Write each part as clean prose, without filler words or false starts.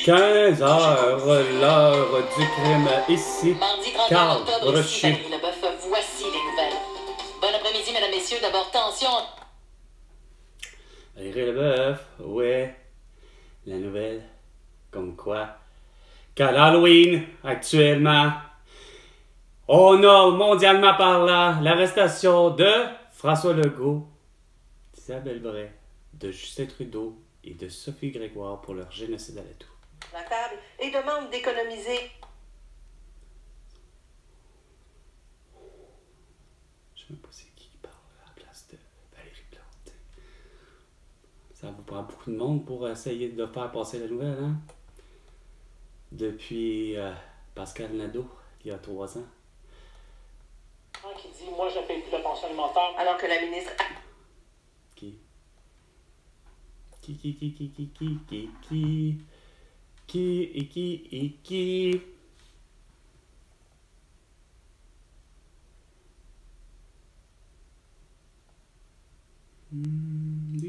15 heures, l'heure du crime ici. Mardi 31 Carl octobre, ici Rocher. Valérie Leboeuf. Voici les nouvelles. Bon après-midi, mesdames, messieurs. D'abord, tension. Valérie Leboeuf, ouais. La nouvelle, comme quoi, qu'à l'Halloween, actuellement, on a mondialement parlant l'arrestation de François Legault, d'Isabelle Bray, de Justin Trudeau et de Sophie Grégoire pour leur génocide à la toux. La table et demande d'économiser. Je sais même pas c'est qui parle à la place de Valérie Plante. Ça vous prend beaucoup de monde pour essayer de faire passer la nouvelle, hein? Depuis Pascal Nadeau, il y a 3 ans. Qui dit, moi, je ne paye plus de pension alimentaire. Alors que la ministre... Qui? Des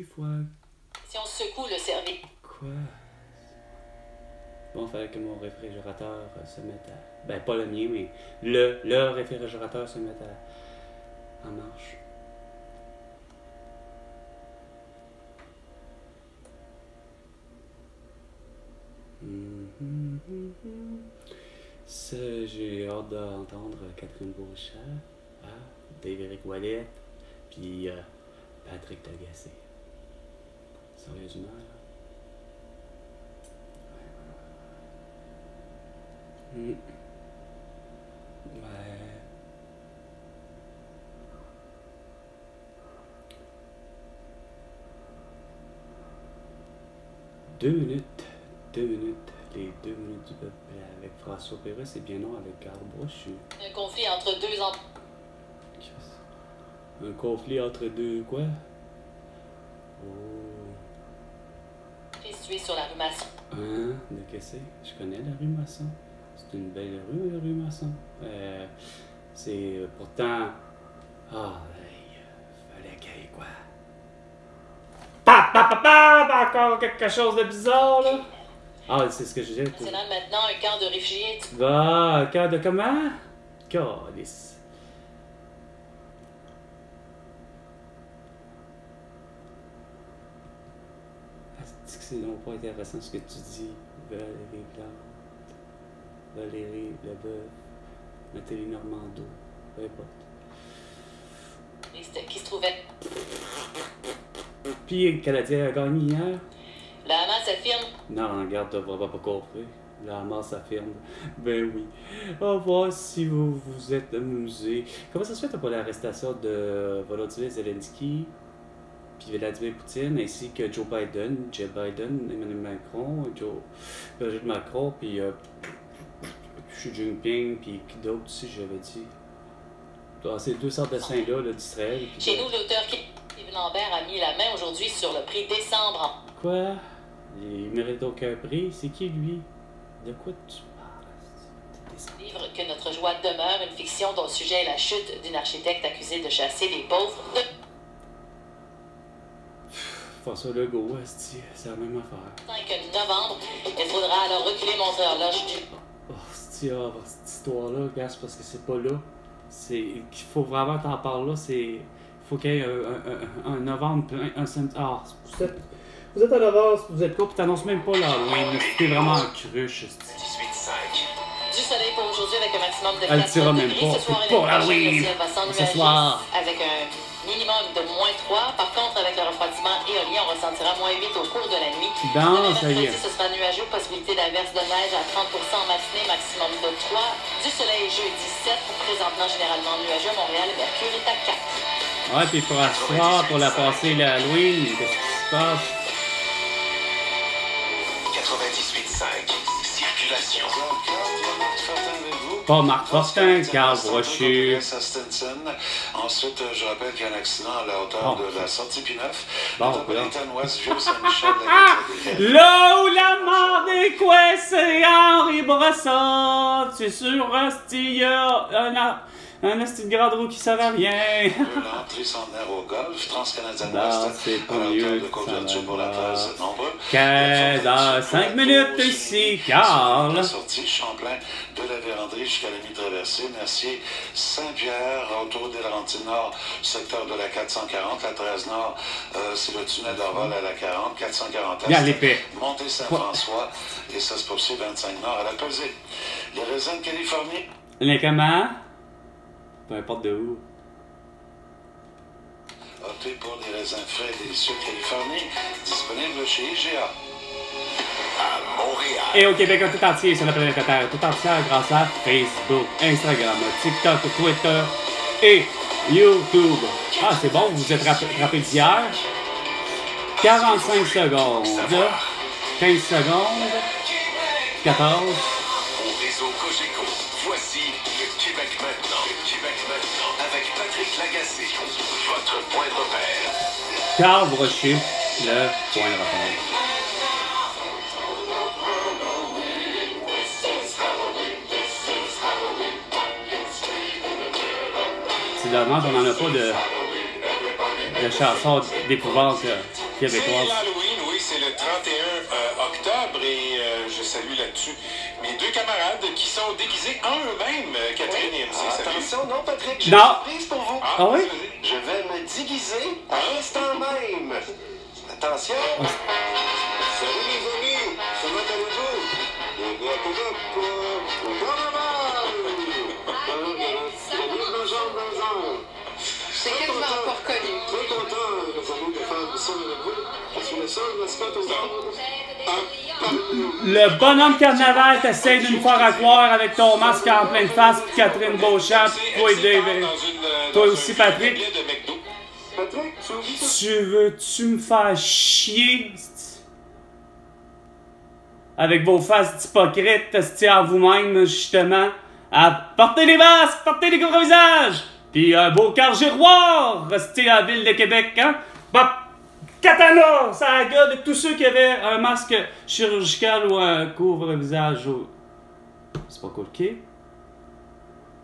fois. Si on secoue le service. Quoi? Bon, il fallait que mon réfrigérateur se mette à... Ben, pas le mien, mais le réfrigérateur se mette en marche. Ça, j'ai hâte d'entendre Catherine Beauchamp, Dave-Éric Ouellet, puis Patrick Lagacé. Sérieusement, là. Ouais. Ouais. 2 minutes. 2 minutes. Les 2 minutes du peuple avec François Pérusse c'est bien non avec Carl Brochu. Un conflit entre deux hommes. Un conflit entre deux quoi? Oh. Situé sur la rue Masson. Hein? De qu'est-ce que c'est? Je connais la rue Masson. C'est une belle rue, la rue Masson. C'est pourtant... Ah, fallait qu'il y ait quoi? Encore quelque chose de bizarre, là? Ah, c'est ce que je disais. C'est là maintenant un camp de réfugiés. Un camp de comment? Calice. C'est donc pas intéressant ce que tu dis, Valérie Plante, Valérie Leboeuf, Nathalie Normando, peu importe. Qui se trouvaient. Puis le Canadien a gagné hier. La Hamas affirme. Non, regarde, t'as vraiment pas compris. La Hamas affirme. Ben oui. On va voir si vous vous êtes amusés. Comment ça se fait t'as pas l'arrestation de Volodymyr Zelensky, puis Vladimir Poutine, ainsi que Joe Biden, Emmanuel Macron, Brigitte Macron, puis Xi Jinping, puis qui d'autre aussi j'avais dit. Ah, ces 200 dessins-là d'Israël. Chez nous, l'auteur Kevin Lambert a mis la main aujourd'hui sur le prix décembre. Quoi? Il mérite aucun prix. C'est qui lui? De quoi tu parles? Livre que notre joie demeure, une fiction dont le sujet est la chute d'une architecte accusée de chasser les pauvres. François Legault, c'est la même affaire. 5 novembre, il faudra alors reculer montrer l'horloge du... Oh, cette histoire-là, gars, c'est parce que c'est pas là. Il faut vraiment t'en parler là. Il faut qu'il y ait un novembre, un samedi. Ah, vous êtes en avance, vous êtes quoi, puis t'annonces même pas l'Halloween. C'était vraiment en cruche. 18,5. Du soleil pour aujourd'hui avec un maximum de 4 Elle tira même pas, Ce soir, c'est pas l'Halloween. Ce soir. Avec un minimum de -3. Par contre, avec le refroidissement éolien, on ressentira -8 au cours de la nuit. Non, ça y est. Ce sera nuageux, possibilité d'averse de neige à 30% en matinée, maximum de 3. Du soleil jeudi 7, présentement généralement nuageux. Montréal, Mercure est à 4. Ouais, puis François, pour la passer l'Halloween, qu'est-ce qui se passe? 98.5. Circulation. Pas Marc Fortin, Carl Brochu. Ensuite, je rappelle qu'il y a un accident à la hauteur de la sortie P9. Bon, Ouest, Vieux-Saint-Michel. Là où la mort est coincée, Henri Brassard, c'est sur Rastilla, Un esti de grande roue qui sert à rien. L'entrée centenaire au golf, Transcanadien Non, Ouest, c'est pas à mieux l'auteur de que ça couverture pour la va. place Nombreux. 5 minutes ici, Carl. La sortie Champlain de la Vérandrie jusqu'à la mi-traversée. Mercier, Saint-Pierre, autour des Laurentides Nord, secteur de la 440, la 13 Nord, c'est le tunnel d'Orval à la 40, 440 Bien l'épée. Montée Saint-François, et ça se poursuit 25 Nord à la Pesée. Les raisins de Californie. Les comment? Peu importe de où. Optez pour les raisins frais et délicieux de Californie, disponibles chez IGA. À Montréal. Et au Québec tout entier, sur la planète Terre tout entière, grâce à Facebook, Instagram, TikTok, Twitter et YouTube. Ah, c'est bon, vous vous êtes rappelé d'hier. 45 secondes. 15 secondes. 14. Au réseau Cogeco, voici le Québec maintenant. Le Québec maintenant avec Patrick Lagacé, votre point de repère. Carl Brochu, le point de repère. C'est dommage, on n'en a pas de chansons d'épouvante québécoise. C'est l'Halloween, oui, c'est le 31 octobre et je salue là-dessus mes deux camarades qui sont déguisés en eux-mêmes, Catherine et MC. Salut. Attention, non, Patrick, j'ai Non. une surprise pour vous. Ah oui? Je vais me déguiser à l'instant même. Attention. Salut les amis, comment allez-vous? C'est quasiment pas reconnu. Très content, les amis, de faire ça avec vous. Je suis le seul mascotte au monde. Le bonhomme carnaval t'essaie de nous faire à croire avec ton masque en pleine face, puis Catherine Beauchamp, puis toi et David. Toi aussi, Patrick. Patrick, tu oublies ça? Tu veux-tu me faire chier? Avec vos faces d'hypocrites, en vous-même, justement. À porter les masques, porter les couvre-visages! Puis un beau giroir, resté à la ville de Québec, hein? Bah, katana! Ça a la gueule de tous ceux qui avaient un masque chirurgical ou un couvre-visage. C'est pas cool, OK?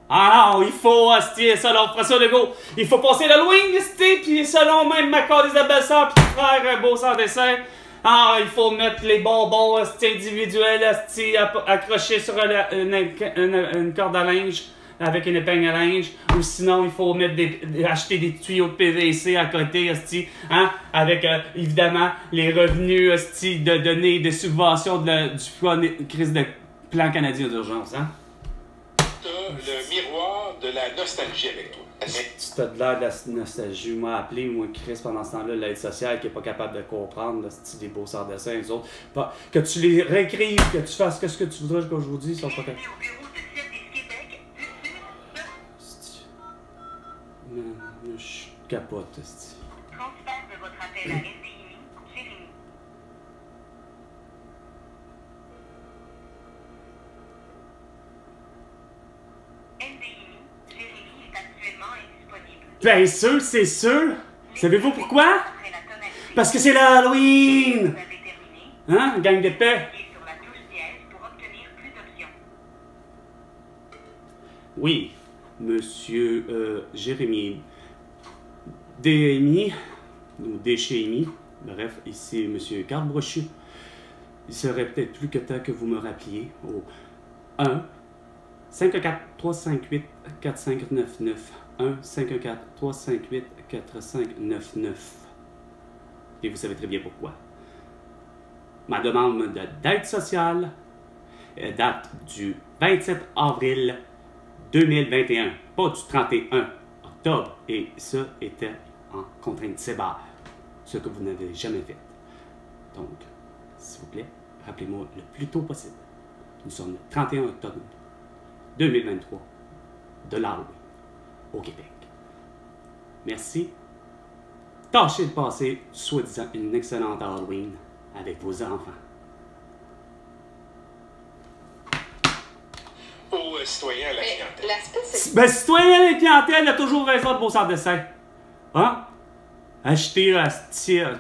Ah non, il faut, asti, selon François Legault, il faut passer l'Halloween, asti, puis selon même Macron des Abessants, puis frère un beau sans dessin. Ah, il faut mettre les bonbons, asti, individuels, asti, accrochés sur une corde à linge, avec une épingle à linge, ou sinon il faut mettre acheter des tuyaux de PVC à côté, asti, hein, avec évidemment les revenus, asti, de donner des subventions du crise de plan canadien d'urgence, hein. Le miroir de la nostalgie avec toi. Tu t'as de l'air de la nostalgie. Moi, appelé, moi, Chris, pendant ce temps-là, l'aide sociale qui n'est pas capable de comprendre, là, c'est des beaux sans dessins, les autres. Pas, que tu les réécrives, que tu fasses ce que tu voudrais, comme je vous dis, ils sont pas capables. Je capote, esti. Transfert de votre appel à NDI, Jérémy. NDI, Jérémy est actuellement indisponible. Bien sûr, c'est sûr. Savez-vous pourquoi? Après la tonalité, Parce que c'est l'Halloween! vous avez terminé. Hein, gang de paix? Cliquez sur la touche dièse pour obtenir plus d'options. Oui, monsieur Jérémy. DMI, ou DCMI, bref, ici monsieur Carl Brochu. Il serait peut-être plus que temps que vous me rappeliez au 1 514 358 4599 1 514 358 4599. Et vous savez très bien pourquoi. Ma demande d'aide sociale date du 27 avril 2021, pas du 31 octobre, et ça était en contrainte sévère, ce que vous n'avez jamais fait. Donc, s'il vous plaît, rappelez-moi le plus tôt possible. Nous sommes le 31 octobre 2023 de l'Halloween au Québec. Merci. Tâchez de passer, soi-disant, une excellente Halloween avec vos enfants. Aux citoyens à la clientèle. L'aspect, c'est Ben, citoyen et clientèle a toujours raison de beau sans dessin. Hein? acheter,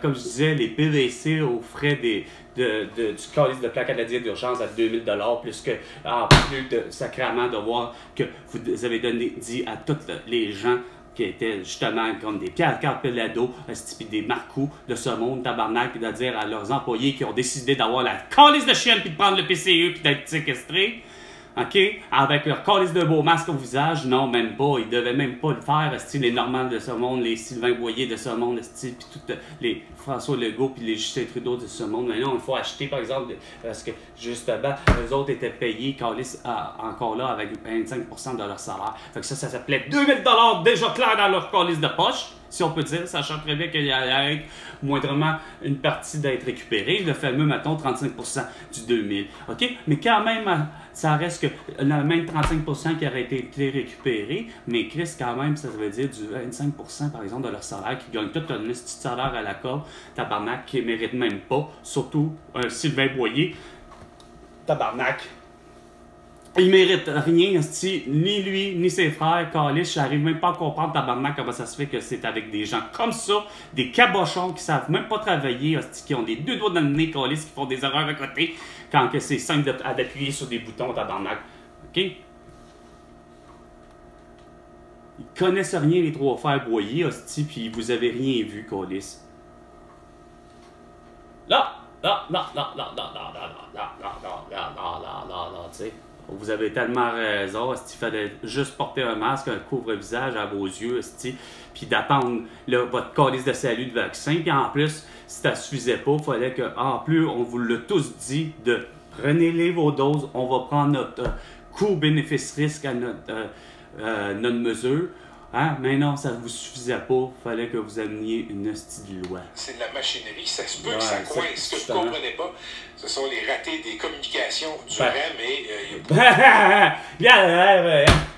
comme je disais, les PVC aux frais du calice de plaque canadien d'urgence à 2000 $, plus que, en plus de sacrament, de voir que vous avez dit à tous les gens qui étaient justement comme des Pierre Carpellado, puis des Marcoux de ce monde, tabarnak, puis de dire à leurs employés qui ont décidé d'avoir la calice de chienne, puis de prendre le PCE, puis d'être séquestrés, OK? Avec leur calice de beau masque au visage, non, même pas. Ils devaient même pas le faire, style les Normands de ce monde, les Sylvain Boyer de ce monde, style, puis tous les François Legault, puis les Justin Trudeau de ce monde. Mais non, il faut acheter, par exemple, parce que, justement, eux autres étaient payés, calice, encore là, avec 25% de leur salaire. Fait que ça s'appelait 2000 $ déjà clair dans leur calice de poche, si on peut dire, sachant très bien qu'il y a moindrement une partie d'être récupérée, le fameux, mettons, 35% du 2000. OK? Mais quand même, ça reste que le même 35% qui aurait été récupéré, mais Chris, quand même, ça veut dire du 25%, par exemple, de leur salaire, qui gagne tout un petit salaire à la corde, tabarnak, qui ne mérite même pas, surtout un Sylvain Boyer, tabarnak. Il mérite rien, ni lui, ni ses frères, calice. J'arrive même pas à comprendre, tabarnak, comment ça se fait que c'est avec des gens comme ça, des cabochons qui savent même pas travailler, qui ont des deux doigts dans le nez, calice, qui font des erreurs à côté, quand que c'est simple d'appuyer sur des boutons, tabarnak. OK? Ils connaissent rien, les trois frères Boyer, hostie, puis vous avez rien vu, calice. Là, tu sais. Vous avez tellement raison, il fallait juste porter un masque, un couvre-visage à vos yeux, puis d'attendre votre calice de salut de vaccin. Puis en plus, si ça ne suffisait pas, il fallait que, en plus, on vous l'a tous dit, de prenez-les vos doses, on va prendre notre coût-bénéfice-risque à notre mesure. Hein? Mais non, ça ne vous suffisait pas. Il fallait que vous ameniez une hostie de loi. C'est de la machinerie. Ça se peut que ça coince. Ce que vous ne comprenez pas, ce sont les ratés des communications du REM et...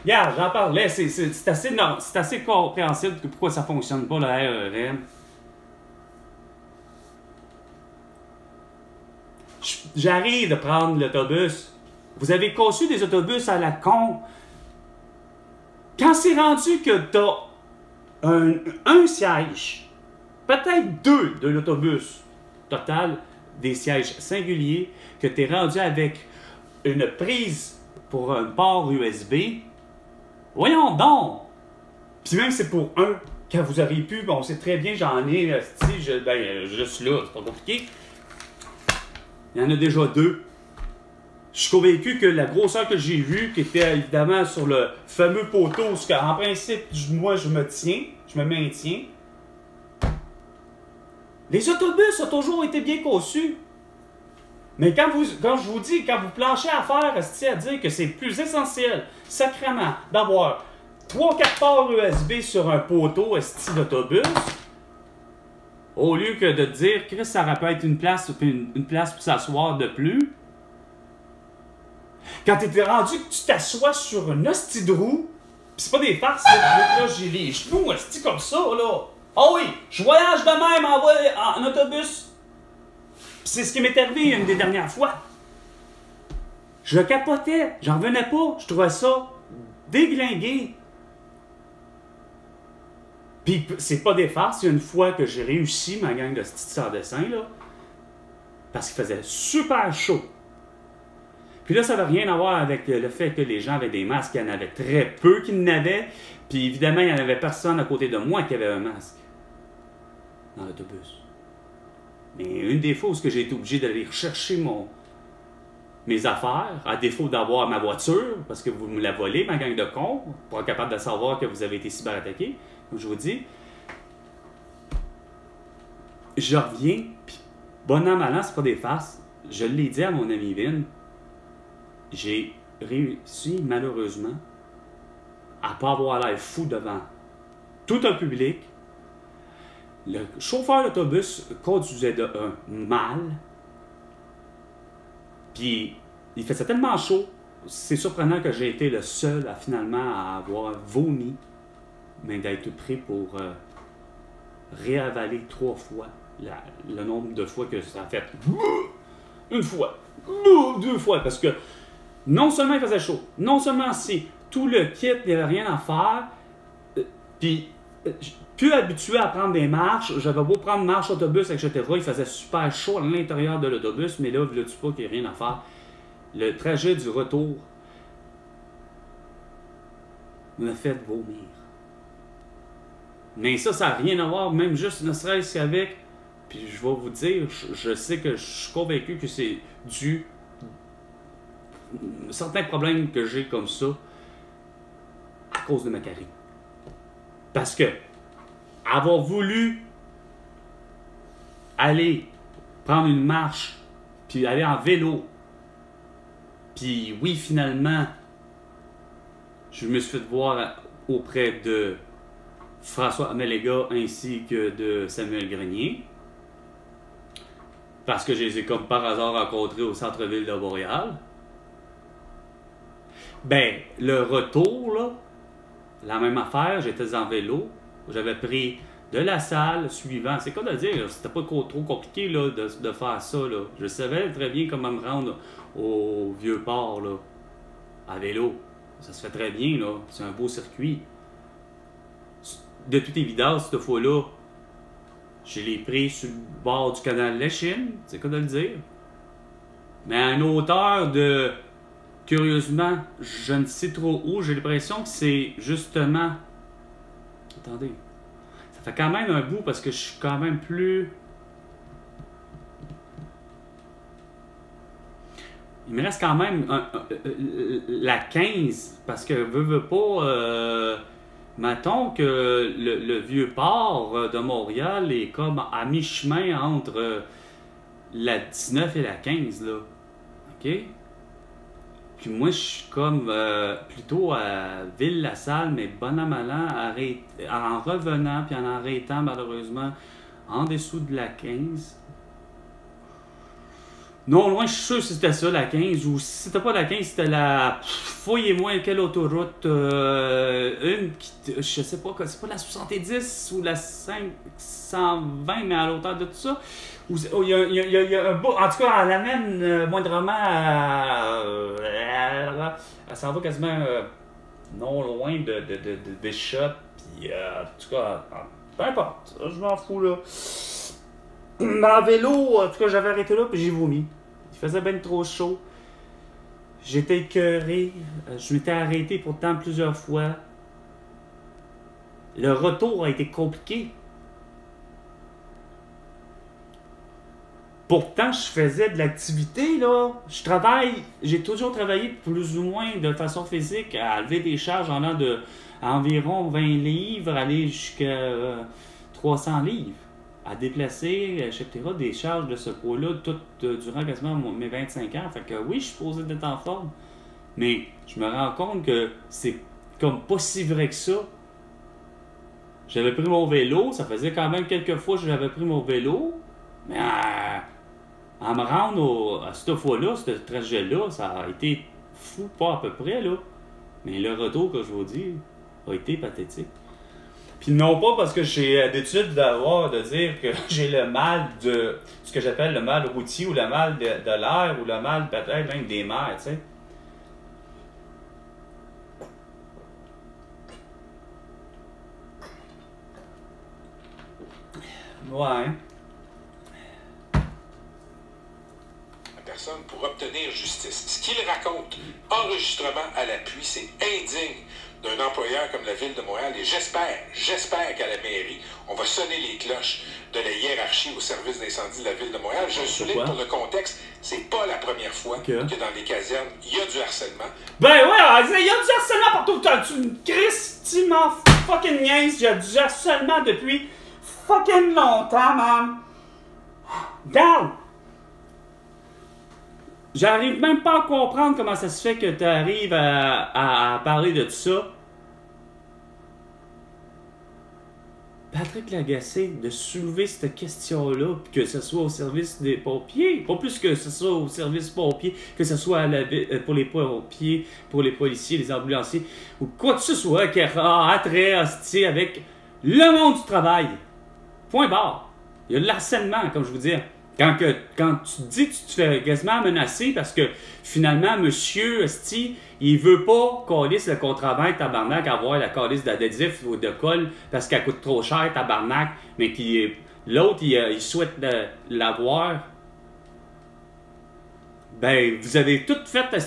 Regarde, j'en parlais. C'est assez compréhensible que pourquoi ça ne fonctionne pas, le REM. J'arrive de prendre l'autobus. Vous avez conçu des autobus à la con. Quand c'est rendu que tu as un siège, peut-être deux de l'autobus total, des sièges singuliers, que tu es rendu avec une prise pour un port USB, voyons donc! Puis même c'est pour un, quand vous auriez pu, bon, c'est très bien, j'en ai, je suis là, c'est pas compliqué. Il y en a déjà deux. Je suis convaincu que la grosseur que j'ai vue, qui était évidemment sur le fameux poteau, parce qu'en principe, moi, je me maintiens. Les autobus ont toujours été bien conçus. Mais quand je vous dis, quand vous planchez à faire, à dire que c'est plus essentiel, sacrément, d'avoir 3-4 ports USB sur un poteau d'autobus, au lieu que de dire, Chris, ça aurait pu être une place pour s'asseoir de plus. Quand t'es rendu que tu t'assois sur une hostie de roue, pis c'est pas des farces, là j'ai les genoux hostie comme ça, là. Ah oui, je voyage de même en autobus. Pis c'est ce qui m'est arrivé une des dernières fois. Je capotais, j'en revenais pas, je trouvais ça déglingué. Pis c'est pas des farces, il y a une fois que j'ai réussi ma gang de sans dessin, là, parce qu'il faisait super chaud. Puis là, ça n'a rien à voir avec le fait que les gens avaient des masques. Il y en avait très peu qui n'avaient. Puis évidemment, il n'y en avait personne à côté de moi qui avait un masque dans l'autobus. Mais une des fois où j'ai été obligé d'aller rechercher mes affaires, à défaut d'avoir ma voiture, parce que vous me la volez, ma gang de cons, pour être capable de savoir que vous avez été cyberattaqué, comme je vous dis. Je reviens, puis bon an, mal an, c'est pas des farces. Je l'ai dit à mon ami Vin. J'ai réussi, malheureusement, à ne pas avoir l'air fou devant tout un public. Le chauffeur d'autobus conduisait de un mal. Puis, il faisait tellement chaud, c'est surprenant que j'ai été le seul à finalement à avoir vomi, mais d'être pris pour réavaler 3 fois le nombre de fois que ça a fait. Une fois, 2 fois, parce que non seulement il faisait chaud, non seulement si tout le kit, il n'y avait rien à faire, puis plus habitué à prendre des marches, j'avais beau prendre marche, autobus, etc. Il faisait super chaud à l'intérieur de l'autobus, mais là, veux-tu pas qu'il n'y ait rien à faire. Le trajet du retour m'a fait vomir. Mais ça n'a rien à voir, même juste ne serait-ce qu'avec, puis je vais vous dire, je sais que je suis convaincu que c'est dû à certains problèmes que j'ai comme ça à cause de ma carie. Parce que avoir voulu aller prendre une marche, puis aller en vélo, puis oui, finalement, je me suis fait voir auprès de François Améléga ainsi que de Samuel Grenier, parce que je les ai comme par hasard rencontrés au centre-ville de Montréal. Ben, le retour, là, la même affaire, j'étais en vélo, j'avais pris de la salle suivant. C'est quoi de dire, c'était pas trop compliqué là, de faire ça. Là. Je savais très bien comment me rendre au Vieux-Port là, à vélo. Ça se fait très bien, là. C'est un beau circuit. De toute évidence, cette fois-là, je l'ai pris sur le bord du canal Lachine, c'est quoi de le dire. Mais à une hauteur de... Curieusement, je ne sais trop où, j'ai l'impression que c'est justement... Attendez. Ça fait quand même un bout parce que je suis quand même plus... Il me reste quand même la 15 parce que veux pas... mettons que le Vieux-Port de Montréal est comme à mi-chemin entre la 19 et la 15, là. OK? Puis moi, je suis comme plutôt à Ville-la-Salle, mais bon an, mal an, en revenant, puis en arrêtant, malheureusement, en dessous de la 15. Non, loin, je suis sûr que c'était ça, la 15, ou si c'était pas la 15, c'était la... Fouillez-moi quelle autoroute, une qui... Je sais pas, c'est pas la 70 ou la 520, mais à l'auteur de tout ça. Il y a un bout, en tout cas, elle amène moindrement elle s'en va quasiment non loin de Bishop, puis en tout cas, peu importe, je m'en fous là. En vélo, en tout cas, j'avais arrêté là, puis j'ai vomi. Il faisait bien trop chaud. J'étais écœuré, je m'étais arrêté pourtant plusieurs fois. Le retour a été compliqué. Pourtant, je faisais de l'activité, là. J'ai toujours travaillé plus ou moins de façon physique à lever des charges en de environ 20 livres, aller jusqu'à 300 livres, à déplacer, etc. Des charges de ce poids-là, tout durant quasiment mes 25 ans. Fait que oui, je suis supposé d'être en forme, mais je me rends compte que c'est comme pas si vrai que ça. J'avais pris mon vélo, ça faisait quand même quelques fois que j'avais pris mon vélo, mais à me rendre à cette fois-là, ce trajet-là, ça a été fou, pas à peu près, là. Mais le retour, que je vous dis, a été pathétique. Puis non pas parce que j'ai l'habitude de dire que j'ai le mal de... ce que j'appelle le mal routier, ou le mal de l'air, ou le mal peut-être même des mers, tu sais. Ouais. Pour obtenir justice. Ce qu'il raconte, enregistrement à l'appui, c'est indigne d'un employeur comme la Ville de Montréal, et j'espère qu'à la mairie, on va sonner les cloches de la hiérarchie au service d'incendie de la Ville de Montréal. Je souligne pour le contexte, c'est pas la première fois que dans les casernes, il y a du harcèlement. Ben ouais, il y a du harcèlement partout. Tu me crisses, tu m'en fucking niaises. Il y a du harcèlement depuis fucking longtemps, man. Regarde! J'arrive même pas à comprendre comment ça se fait que tu arrives à parler de tout ça. Patrick Lagacé, de soulever cette question-là, que ce soit au service des pompiers, pas plus que ce soit au service pompier, que ce soit pour les pompiers, pour les policiers, les ambulanciers, ou quoi que ce soit qui a attrait avec le monde du travail. Point barre. Il y a de l'harcèlement, comme je vous dis. Quand tu te dis que tu te fais quasiment menacer parce que finalement, monsieur Esti, il veut pas coller le contraband tabarnak, avoir la calice d'adhésif ou de colle parce qu'elle coûte trop cher, tabarnak, mais l'autre, il souhaite l'avoir. Ben, vous avez tout fait à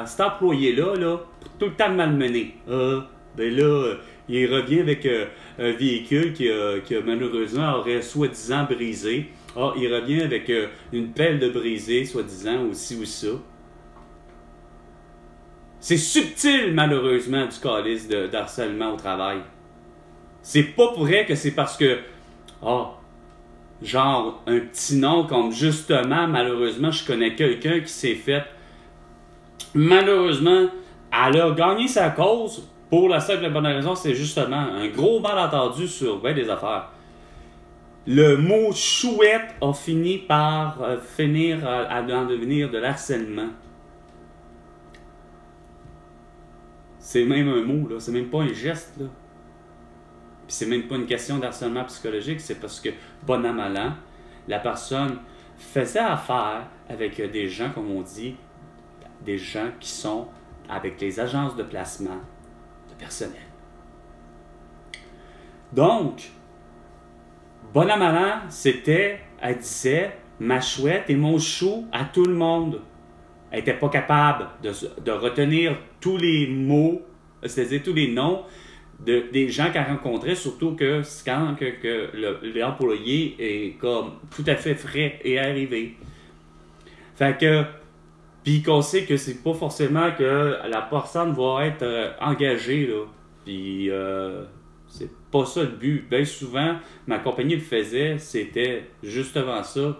cet employé-là, là, pour tout le temps le malmener. Ben là, il revient avec un véhicule qui a malheureusement aurait soi-disant brisé. Il revient avec une pelle de brisé, soi-disant, aussi ou ça. C'est subtil, malheureusement, du calice d'harcèlement au travail. C'est pas pour vrai que c'est parce que, genre, un petit nom comme justement, malheureusement, je connais quelqu'un qui s'est fait. Malheureusement, elle a gagné sa cause pour la simple et bonne raison, c'est justement un gros malentendu sur ben des affaires. Le mot chouette a fini par à en devenir de l'harcèlement. C'est même un mot, là. C'est même pas un geste, là. Puis c'est même pas une question d'harcèlement psychologique, c'est parce que, bon an, mal an, la personne faisait affaire avec des gens, comme on dit, des gens qui sont avec les agences de placement de personnel. Donc, bon an, mal an, elle disait, ma chouette et mon chou à tout le monde. Elle n'était pas capable de retenir tous les mots, c'est-à-dire tous les noms des gens qu'elle rencontrait, surtout que quand l'employé est comme tout à fait frais et arrivé. Fait que, puis qu'on sait que c'est pas forcément que la personne va être engagée, là. Puis c'est pas ça le but. Bien souvent, ma compagnie le faisait, c'était justement ça.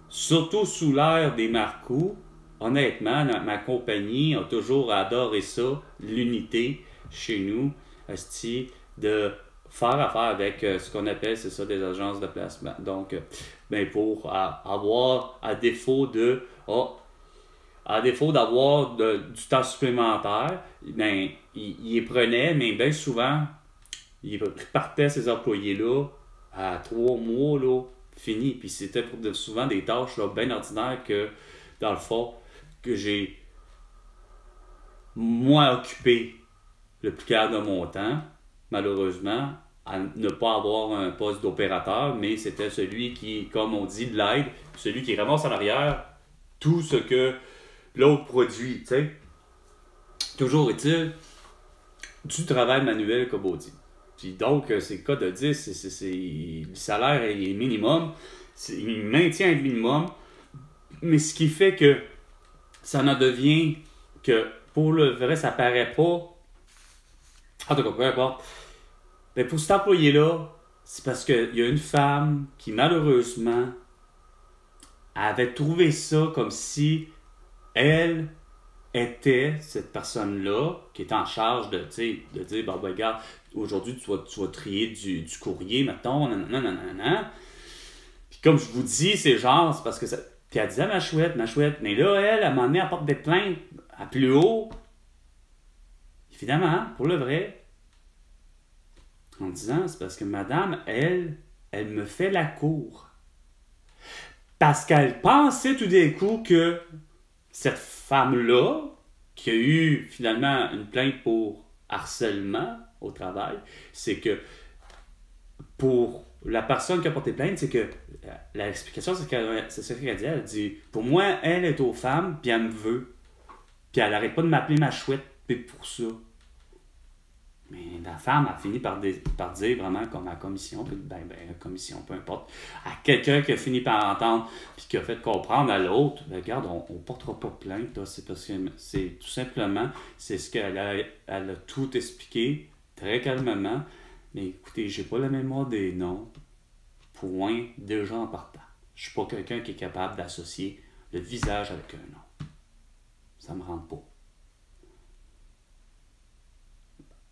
Surtout sous l'ère des marcous, honnêtement, ma compagnie a toujours adoré ça, l'unité chez nous, de faire affaire avec ce qu'on appelle, c'est ça, des agences de placement. Donc, ben pour avoir, à défaut d'avoir du temps supplémentaire, ben, il les prenait, mais bien souvent, il partait ces employés-là à 3 mois, là, fini. Puis c'était souvent des tâches là, bien ordinaires que, dans le fond, que j'ai moins occupé le plus clair de mon temps, malheureusement, à ne pas avoir un poste d'opérateur, mais c'était celui qui, comme on dit, de l'aide, celui qui ramasse en arrière tout ce que l'autre produit, tu sais. Toujours est-il du travail manuel, comme on dit. Puis donc, c'est le cas de dire, le salaire est minimum, il maintient le minimum, mais ce qui fait que ça en devient que, pour le vrai, ça paraît pas. En tout cas, peu importe. Mais pour cet employé-là, c'est parce qu'il y a une femme qui, malheureusement, avait trouvé ça comme si elle était cette personne-là qui était en charge de dire, bon, ben, regarde, aujourd'hui, tu vas trier du courrier, mettons, nanana. Puis comme je vous dis, c'est genre, c'est parce que ça. Puis elle disait, ma chouette, mais là, elle m'a amené à porte des plaintes à plus haut. Évidemment, pour le vrai, en disant, c'est parce que madame, elle me fait la cour. Parce qu'elle pensait tout d'un coup que cette femme-là, qui a eu finalement une plainte pour harcèlement au travail, c'est que pour la personne qui a porté plainte, c'est que l'explication, c'est ce qu'elle dit. Elle dit, pour moi, elle est aux femmes, puis elle me veut. Puis elle n'arrête pas de m'appeler ma chouette, puis pour ça. Mais la femme a fini par dire vraiment comme à la commission, puis la commission, peu importe, à quelqu'un qui a fini par entendre, puis qui a fait comprendre à l'autre, ben, regarde, on ne portera pas plainte, là, c'est parce que c'est tout simplement, c'est ce qu'elle a tout expliqué, très calmement, mais écoutez, j'ai pas la mémoire des noms, point, déjà en partant. Je suis pas quelqu'un qui est capable d'associer le visage avec un nom. Ça me rentre pas.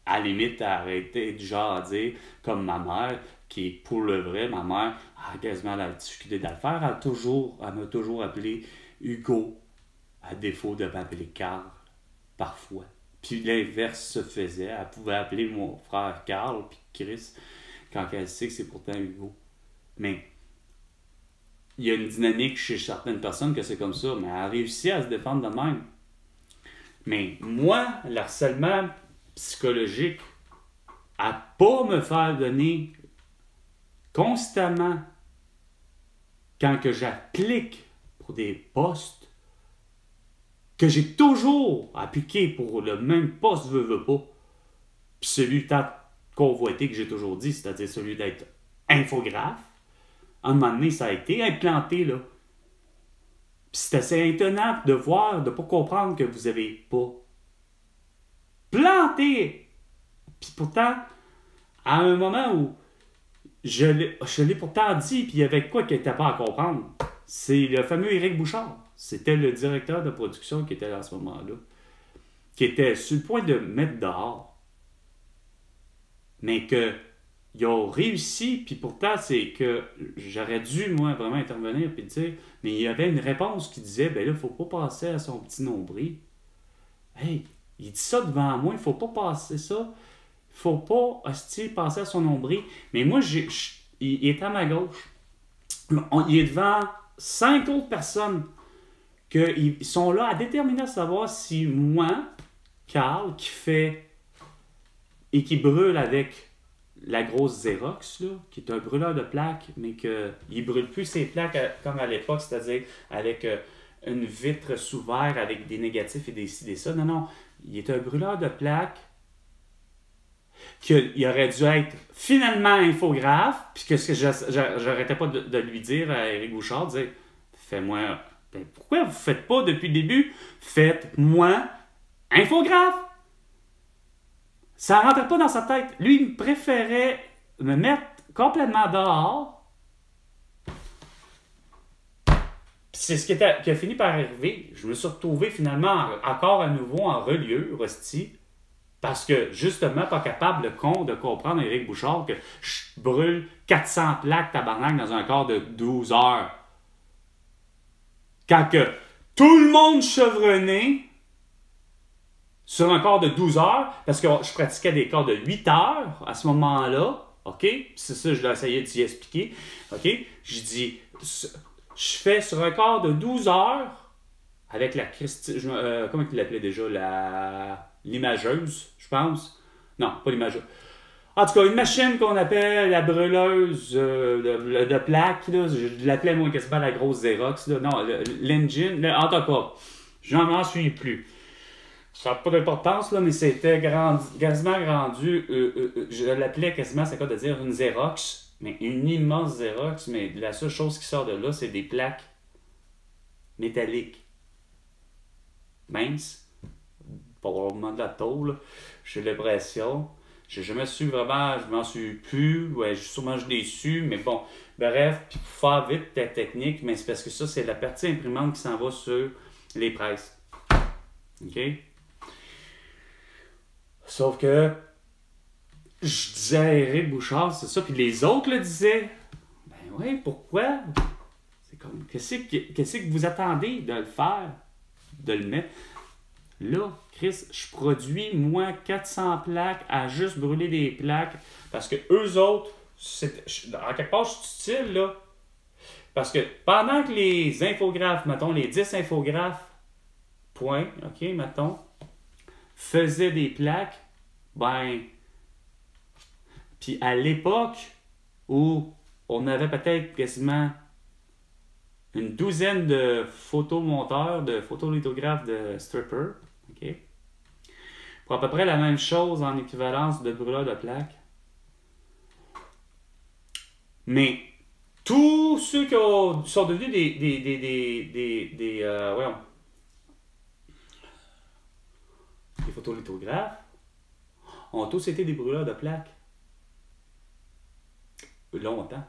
À la limite, à arrêter du genre à dire, comme ma mère, qui pour le vrai, ma mère a quasiment la difficulté de le faire, elle m'a toujours appelé Hugo, à défaut de m'appeler Carl, parfois. Puis l'inverse se faisait, elle pouvait appeler mon frère Carl, puis Chris, quand elle sait que c'est pourtant Hugo. Mais il y a une dynamique chez certaines personnes que c'est comme ça, mais elle a réussi à se défendre de même. Mais moi, le harcèlement psychologique, à pas me faire donner constamment quand que j'applique pour des postes, que j'ai toujours appliqué pour le même poste, veux pas, puis celui tant convoité que j'ai toujours dit, c'est-à-dire celui d'être infographe, à un moment donné, ça a été implanté, là. Puis c'est assez étonnant de voir, de ne pas comprendre que vous n'avez pas planté. Puis pourtant, à un moment où je l'ai pourtant dit, puis il y avait quoi qui n'était pas à comprendre, c'est le fameux Éric Bouchard. C'était le directeur de production qui était là à ce moment-là, qui était sur le point de mettre dehors. Mais qu'ils ont réussi, puis pourtant, c'est que j'aurais dû, moi, vraiment intervenir puis dire, mais il y avait une réponse qui disait, ben là, il ne faut pas passer à son petit nombril. Hey, il dit ça devant moi, il ne faut pas passer ça. Il ne faut pas, hostie, passer à son nombril. Mais moi, il est à ma gauche. Il est devant 5 autres personnes qui sont là à déterminer à savoir si moi, Carl, qui fait et qui brûle avec la grosse Xerox, là, qui est un brûleur de plaques, mais qu'il ne brûle plus ses plaques comme à l'époque, c'est-à-dire avec une vitre sous verre avec des négatifs et des ci, des ça. Non, non. Il est un brûleur de plaques qu'il aurait dû être finalement infographe, puis que ce que j'arrêtais pas de lui dire à Éric Bouchard, dire fais-moi. Ben, pourquoi vous ne faites pas depuis le début? Faites-moi infographe! Ça ne rentrait pas dans sa tête. Lui, il préférait me mettre complètement dehors. Puis c'est ce qui a fini par arriver. Je me suis retrouvé finalement encore à nouveau en reliure, hostie, parce que justement, pas capable, le con, de comprendre Éric Bouchard que je brûle 400 plaques tabarnak dans un quart de 12 heures. Quand que tout le monde chevronnait sur un quart de 12 heures, parce que je pratiquais des quarts de 8 heures à ce moment-là, OK? C'est ça, je l'ai essayé d'y expliquer, OK? Je dis, je fais sur un quart de 12 heures avec la comment il l'appelait déjà? L'imageuse, je pense. Non, pas l'imageuse. En tout cas, une machine qu'on appelle la brûleuse de plaques, là, je l'appelais moi quasiment la grosse Xerox, là. Non, l'engine, en tout cas, je m'en souviens plus. Ça n'a pas d'importance, là, mais c'était quasiment rendu, je l'appelais quasiment, c'est quoi de dire une Xerox, mais une immense Xerox, mais la seule chose qui sort de là, c'est des plaques métalliques. Minces. Probablement de la tôle, j'ai l'impression. J'ai jamais su vraiment, je m'en suis plus, ouais, sûrement je l'ai su, mais bon, bref, puis pour faire vite ta technique, mais c'est parce que ça, c'est la partie imprimante qui s'en va sur les presses. OK? Sauf que je disais à Éric Bouchard, c'est ça, puis les autres le disaient. Ben oui, pourquoi? C'est comme, qu'est-ce que vous attendez de le faire, de le mettre? Là, Chris, je produis, moi, 400 plaques à juste brûler des plaques parce que eux autres, en quelque part, je suis utile, là. Parce que pendant que les infographes, mettons, les 10 infographes, OK, mettons, faisaient des plaques, ben, puis à l'époque où on avait peut-être quasiment une douzaine de photomonteurs, de photolithographes de stripper, OK? Pour à peu près la même chose en équivalence de brûleur de plaques. Mais tous ceux qui sont devenus des photolithographes ont tous été des brûleurs de plaques. Longtemps.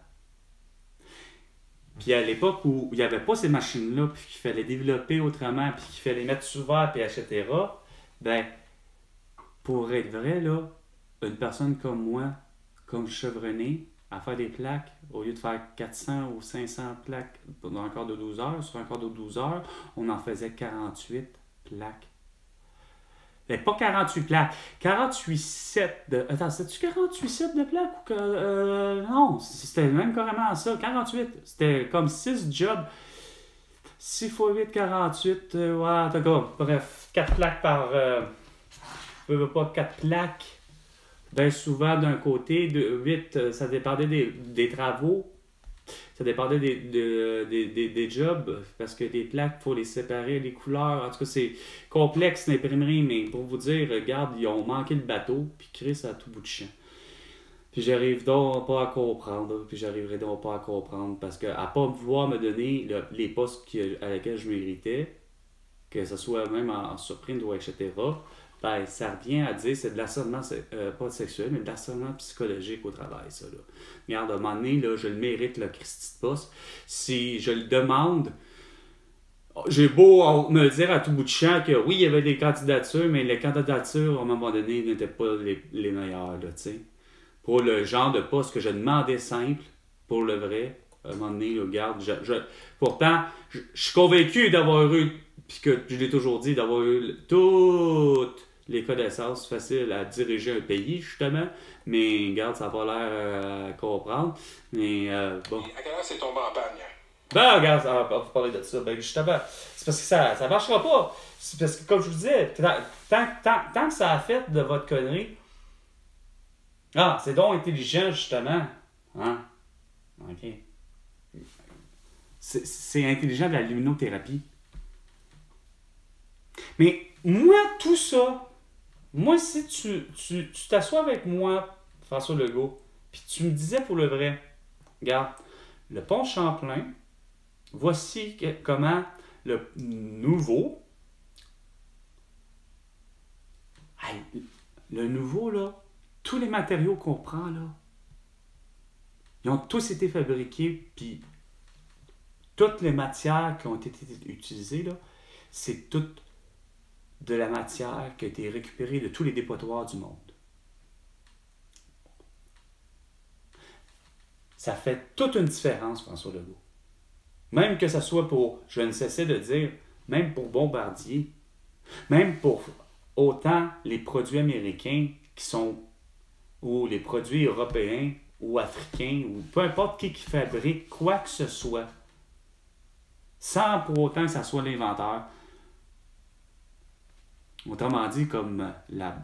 Puis à l'époque où il n'y avait pas ces machines-là, puis qu'il fallait développer autrement, puis qu'il fallait mettre sous verre, puis etc., ben, pour être vrai, là, une personne comme moi, comme chevronné, à faire des plaques, au lieu de faire 400 ou 500 plaques dans un quart de 12 heures, sur un quart de 12 heures, on en faisait 48 plaques. Ben, pas 48 plaques. 48 sets de... Attends, c'était-tu 48 sets de plaques ou que... non, c'était même carrément ça. 48. C'était comme 6 jobs. 6 x 8, 48. Ouais, en tout cas, bref. 4 plaques par... je veux pas 4 plaques. Bien souvent d'un côté. 8, ça dépendait des travaux. Ça dépendait des jobs, parce que les plaques, il faut les séparer, les couleurs. En tout cas, c'est complexe l'imprimerie, mais pour vous dire, regarde, ils ont manqué le bateau, puis Chris à tout bout de champ. Puis j'arrive donc pas à comprendre, puis j'arriverai donc pas à comprendre, parce qu'à pas vouloir me donner les postes à lesquels je méritais, que ce soit même en surprime ou etc., ben, ça revient à dire c'est de l'harcèlement, pas sexuel, mais de l'harcèlement psychologique au travail, ça. Là. Regarde, à un moment donné, là, je le mérite, le Christy de poste. Si je le demande, j'ai beau me dire à tout bout de champ que oui, il y avait des candidatures, mais les candidatures, à un moment donné, n'étaient pas les meilleures, là, tu sais. Pour le genre de poste que je demandais simple, pour le vrai, à un moment donné, là, regarde, pourtant, je suis convaincu d'avoir eu, puis que je l'ai toujours dit, d'avoir eu toutes les connaissances faciles à diriger un pays, justement. Mais, regarde, ça n'a pas l'air à comprendre. Mais, bon. Et à quelle heure c'est tombé en panne hier? Ben, regarde, on va vous parler de ça. Ben, justement, c'est parce que ça ne marchera pas. C'est parce que, comme je vous disais, tant que ça a fait de votre connerie, c'est donc intelligent, justement. Hein? OK. C'est intelligent de la luminothérapie. Mais, moi, tout ça... Moi, si tu t'assois avec moi, François Legault, puis tu me disais pour le vrai, regarde, le pont Champlain, voici comment le nouveau, là, tous les matériaux qu'on prend, là, ils ont tous été fabriqués, puis toutes les matières qui ont été utilisées, là, c'est toutes de la matière qui a été récupérée de tous les dépotoirs du monde. Ça fait toute une différence, François Legault. Même que ce soit pour, je ne cessais de dire, même pour Bombardier, même pour autant les produits américains qui sont, ou les produits européens, ou africains, ou peu importe qui fabrique quoi que ce soit, sans pour autant que ça soit l'inventeur. Autrement dit, comme la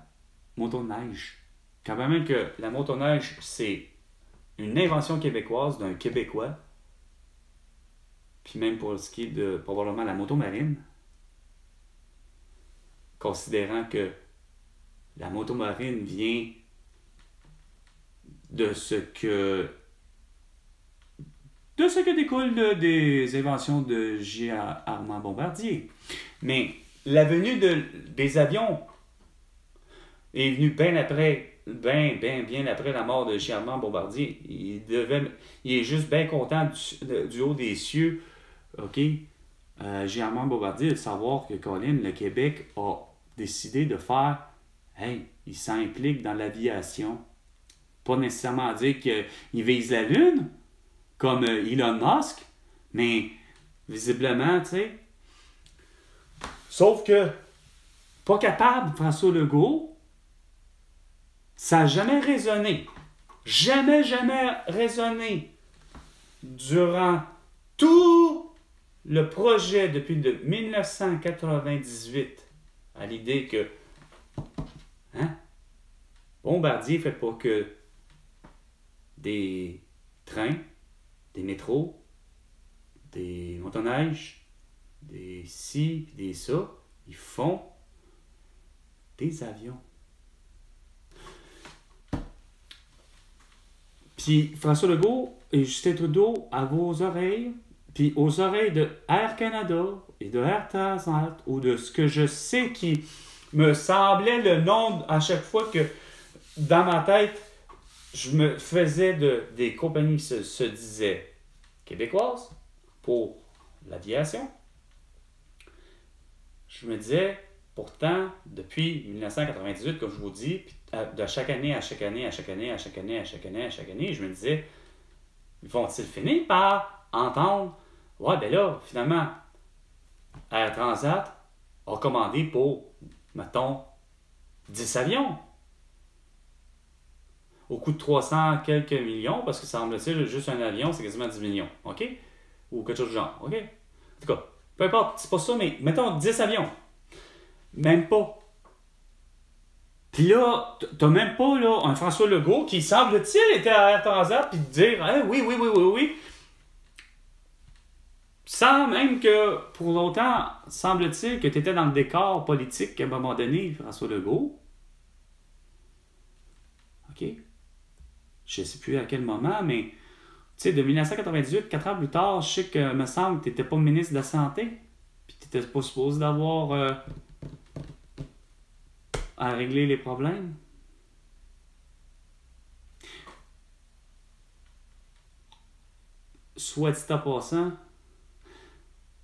motoneige. Quand même que la motoneige, c'est une invention québécoise d'un Québécois, puis même pour ce qui est de probablement la moto marine, considérant que la moto marine vient de ce que découle des inventions de J. Armand Bombardier. Mais la venue des avions est venue bien après la mort de J. Armand Bombardier. Il est juste bien content du haut des cieux, OK? J. Armand Bombardier, de savoir que Colin, le Québec, a décidé de faire, il s'implique dans l'aviation. Pas nécessairement dire qu'il vise la Lune, comme Elon Musk, mais visiblement, tu sais. Sauf que, pas capable, François Legault, ça n'a jamais résonné. Jamais résonné durant tout le projet depuis 1998 à l'idée que Bombardier fait pas que des trains, des métros, des motoneiges, des ci, des ça, ils font des avions. Puis François Legault et Justin Trudeau, à vos oreilles, puis aux oreilles de Air Canada et de Air Transat, ou de ce que je sais qui me semblait le nom à chaque fois que dans ma tête, je me faisais des compagnies qui se disaient québécoises pour l'aviation. Je me disais, pourtant, depuis 1998, comme je vous dis, de chaque année à chaque année, je me disais, vont-ils finir par entendre, ouais, ben là, finalement, Air Transat a commandé pour, mettons, 10 avions. Au coût de 300 quelques millions, parce que semble-t-il, juste un avion, c'est quasiment 10 millions. OK? Ou quelque chose du genre. OK? En tout cas, peu importe, c'est pas ça, mais mettons 10 avions. Même pas. Puis là, t'as même pas là, un François Legault qui semble-t-il était à Air Transat puis dire oui. Sans même que, pour longtemps, semble-t-il que tu étais dans le décor politique à un moment donné, François Legault. OK? Je sais plus à quel moment, mais tu sais, de 1998, 4 ans plus tard, je sais que, me semble, que tu n'étais pas ministre de la Santé. Puis tu n'étais pas supposé d'avoir à régler les problèmes. Soit dit en passant,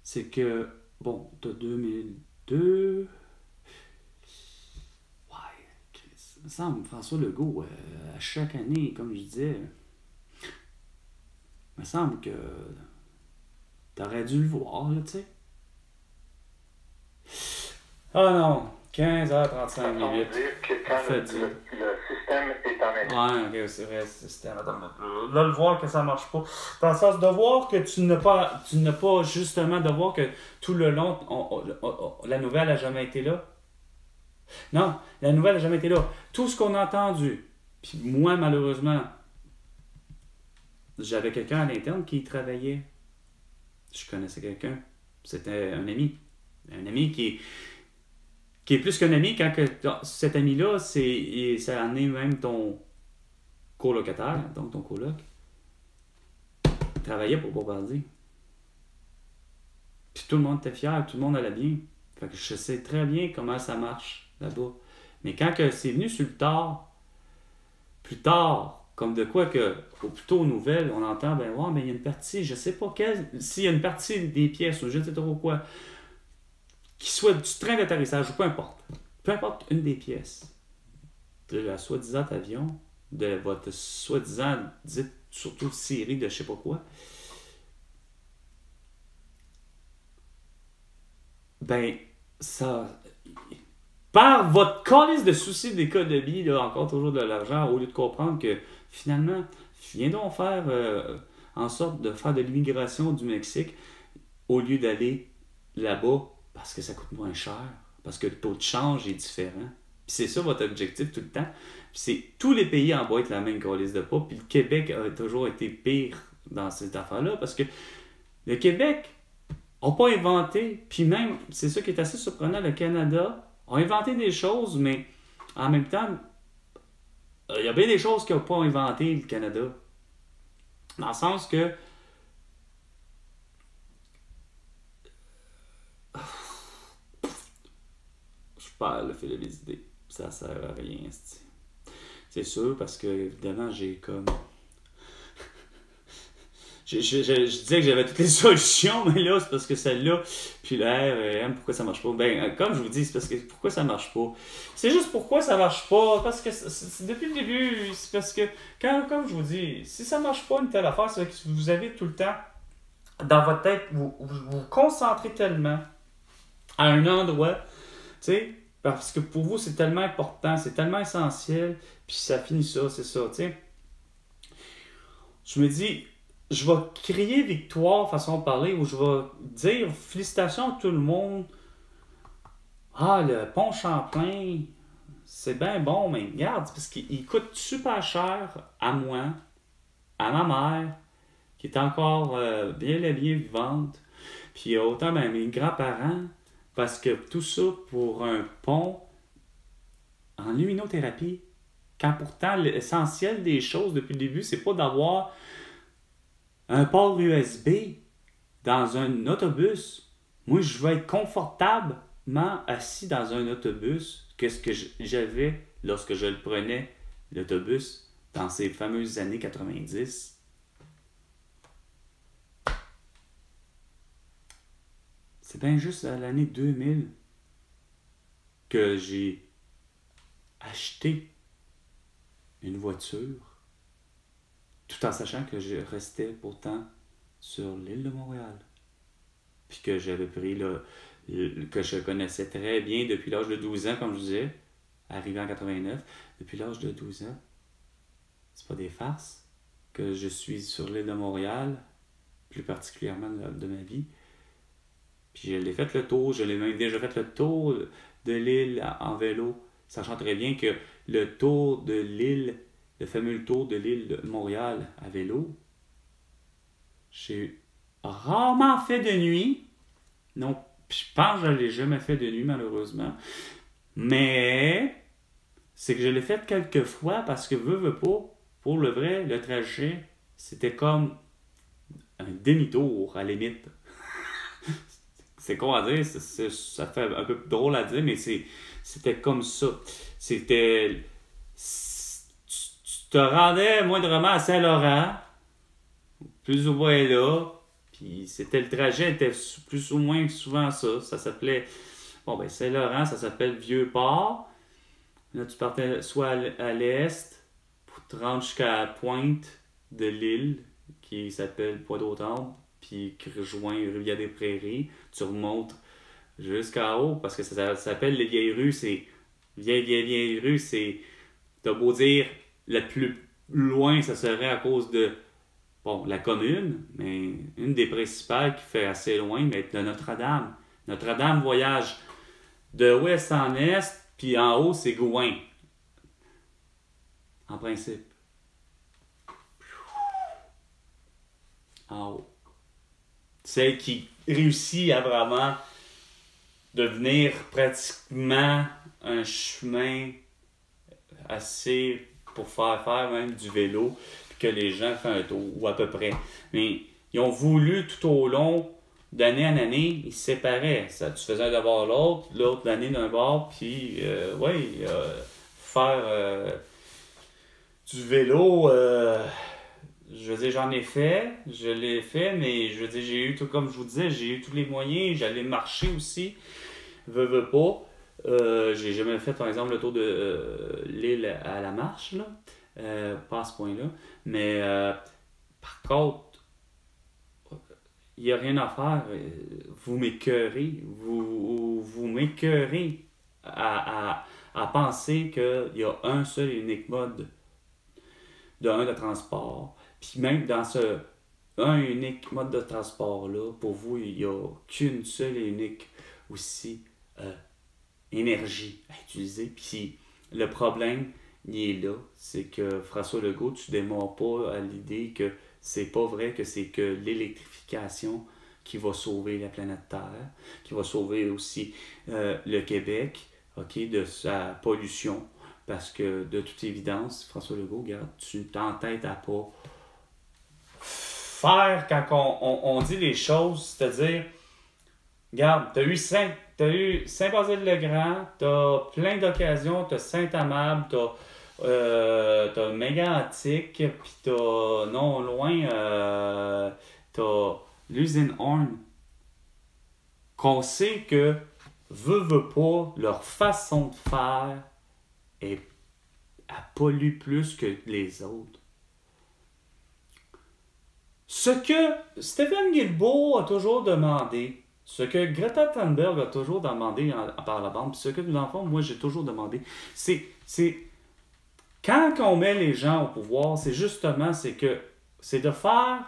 c'est que, bon, de 2002... Ouais, Chris. Il me semble, François Legault, à chaque année, comme je disais, il me semble que t'aurais dû le voir, là, tu sais. Ah non, 15h35 minutes. dire que quand le système est en Ouais, ok, c'est vrai, le système. Là, le voir que ça marche pas. Dans le sens de voir que tu n'as pas justement de voir que tout le long, la nouvelle n'a jamais été là. Non, la nouvelle n'a jamais été là. Tout ce qu'on a entendu, puis moi, malheureusement, j'avais quelqu'un à l'interne qui y travaillait. Je connaissais quelqu'un. C'était un ami. Un ami qui est plus qu'un ami quand que cet ami-là, ça en est même ton colocataire, donc ton coloc. Il travaillait pour Bombardier. Puis tout le monde était fier, tout le monde allait bien. Fait que je sais très bien comment ça marche là-bas. Mais quand que c'est venu sur le tard, plus tard, comme de quoi que, ou plutôt aux nouvelles, on entend, ben ouais, mais il y a une partie, je sais pas quelle, s'il y a une partie des pièces, ou je ne sais trop quoi, qui soit du train d'atterrissage, ou peu importe une des pièces de la soi-disant avion, de votre soi-disant, dites surtout série de je sais pas quoi, ben, ça... Par votre calice de soucis d'économie, là, encore toujours de l'argent, au lieu de comprendre que, finalement, viens donc faire en sorte de faire de l'immigration du Mexique, au lieu d'aller là-bas, parce que ça coûte moins cher, parce que le taux de change est différent. Puis c'est ça votre objectif tout le temps. Puis c'est tous les pays emboîtent la même calice de pas, puis le Québec a toujours été pire dans cette affaire-là, parce que le Québec n'a pas inventé, puis même, c'est ça qui est assez surprenant, le Canada a inventé des choses, mais en même temps, il y a bien des choses qu'il n'a pas inventé, le Canada. Dans le sens que je perds le fil de mes idées. Ça sert à rien, c'est sûr, parce que, évidemment, j'ai comme... Je disais que j'avais toutes les solutions, mais là, c'est parce que celle-là, puis le RM, pourquoi ça marche pas? Ben, comme je vous dis, c'est parce que pourquoi ça marche pas? C'est juste pourquoi ça marche pas, parce que depuis le début, c'est parce que, comme je vous dis, si ça marche pas une telle affaire, c'est que vous avez tout le temps, dans votre tête, vous vous concentrez tellement à un endroit, tu sais, parce que pour vous, c'est tellement important, c'est tellement essentiel, puis ça finit ça, c'est ça, tu sais. Je me dis... Je vais crier victoire, façon de parler, ou je vais dire félicitations à tout le monde. Ah, le pont Champlain, c'est bien bon, mais regarde, parce qu'il coûte super cher à moi, à ma mère, qui est encore bien vivante, puis autant à mes grands-parents, parce que tout ça pour un pont en luminothérapie, quand pourtant l'essentiel des choses depuis le début, c'est pas d'avoir un port USB dans un autobus. Moi, je veux être confortablement assis dans un autobus que ce que j'avais lorsque je le prenais, l'autobus, dans ces fameuses années 90. C'est bien juste à l'année 2000 que j'ai acheté une voiture, tout en sachant que je restais pourtant sur l'île de Montréal. Puis que j'avais pris que je connaissais très bien depuis l'âge de 12 ans, comme je disais, arrivé en 89, depuis l'âge de 12 ans. C'est pas des farces que je suis sur l'île de Montréal, plus particulièrement de ma vie. Puis je l'ai fait le tour, je l'ai même déjà fait le tour de l'île en vélo, sachant très bien que le tour de l'île, le fameux tour de l'île de Montréal à vélo, j'ai rarement fait de nuit. Non, je pense que je ne l'ai jamais fait de nuit, malheureusement. Mais c'est que je l'ai fait quelques fois parce que veux pas, pour le vrai, le trajet, c'était comme un demi-tour à la limite. C'est con à dire, ça fait un peu drôle à dire, mais c'était comme ça. C'était... Tu te rendais moindrement à Saint-Laurent, plus ou moins là, puis le trajet était plus ou moins souvent ça. Ça s'appelait... Bon, ben Saint-Laurent, ça s'appelle Vieux-Port. Là, tu partais soit à l'est, pour te rendre jusqu'à la pointe de l'île, qui s'appelle Pointe-aux-Trembles, puis qui rejoint Rivière-des-Prairies. Tu remontes jusqu'en haut, parce que ça s'appelle les Vieilles Rues. C'est vieilles rues, c'est... T'as beau dire, le plus loin, ça serait à cause de... Bon, la commune, mais une des principales qui fait assez loin, mais de Notre-Dame. Notre-Dame voyage de ouest en est, puis en haut, c'est Gouin. En principe. En haut. Celle qui réussit à vraiment devenir pratiquement un chemin assez pour faire même du vélo, puis que les gens font un tour, ou à peu près. Mais ils ont voulu tout au long, d'année en année, ils se séparaient. Ça, tu faisais d'abord l'autre d'année d'un bord, puis faire du vélo, je veux dire, je l'ai fait, mais je veux dire, j'ai eu, tout comme je vous disais, j'ai eu tous les moyens, j'allais marcher aussi, veux pas. J'ai jamais fait, par exemple, le tour de l'île à la marche, là, pas à ce point-là, mais par contre, il n'y a rien à faire. Vous m'écœurez. Vous m'écœurez à penser qu'il y a un seul et unique mode de transport. Puis même dans ce un unique mode de transport-là, pour vous, il n'y a qu'une seule et unique aussi énergie à utiliser. Puis le problème, il est là. C'est que François Legault, tu ne démarres pas à l'idée que c'est pas vrai que c'est que l'électrification qui va sauver la planète Terre, qui va sauver aussi le Québec, de sa pollution. Parce que, de toute évidence, François Legault, regarde, tu t'entêtes à pas faire quand on dit les choses, c'est-à-dire, regarde, t'as eu Saint-Basile-le-Grand, t'as plein d'occasions, t'as Saint-Amable, t'as Mégantic, puis t'as non loin, t'as l'usine Horn, qu'on sait que veut pas, leur façon de faire elle pollue plus que les autres. Ce que Stephen Guilbeault a toujours demandé, ce que Greta Thunberg a toujours demandé par la bande, puis ce que, dans le fond, moi, j'ai toujours demandé, c'est quand on met les gens au pouvoir, c'est de faire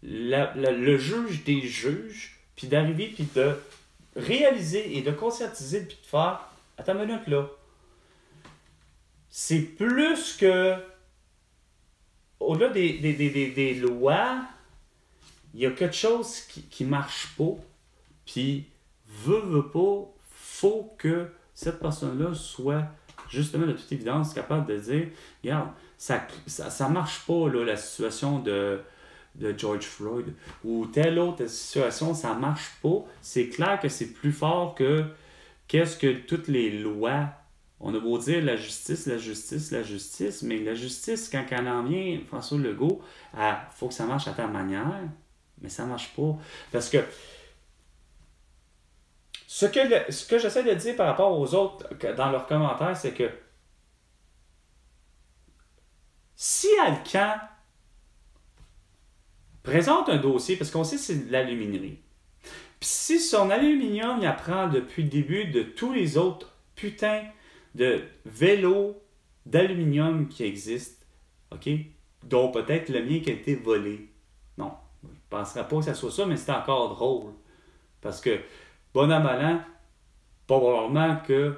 le juge des juges, puis d'arriver, puis de réaliser et de conscientiser, puis de faire, attends une minute là, c'est plus que, au-delà des lois, il y a quelque chose qui marche pas, puis veut pas, faut que cette personne-là soit, justement, de toute évidence, capable de dire, regarde, ça marche pas, là, la situation de George Floyd, ou telle autre situation, ça marche pas. C'est clair que c'est plus fort que qu'est-ce que toutes les lois. On a beau dire la justice, mais la justice, quand elle en vient, François Legault, il faut que ça marche à ta manière, mais ça marche pas. Parce que ce que j'essaie de dire par rapport aux autres dans leurs commentaires, c'est que si Alcan présente un dossier, parce qu'on sait que c'est de l'aluminerie, puis si son aluminium il apprend depuis le début de tous les autres putains de vélos d'aluminium qui existent, OK? Dont peut-être le mien qui a été volé. Non, je ne penserais pas que ça soit ça, mais c'est encore drôle. Parce que, bon an, mal an, probablement que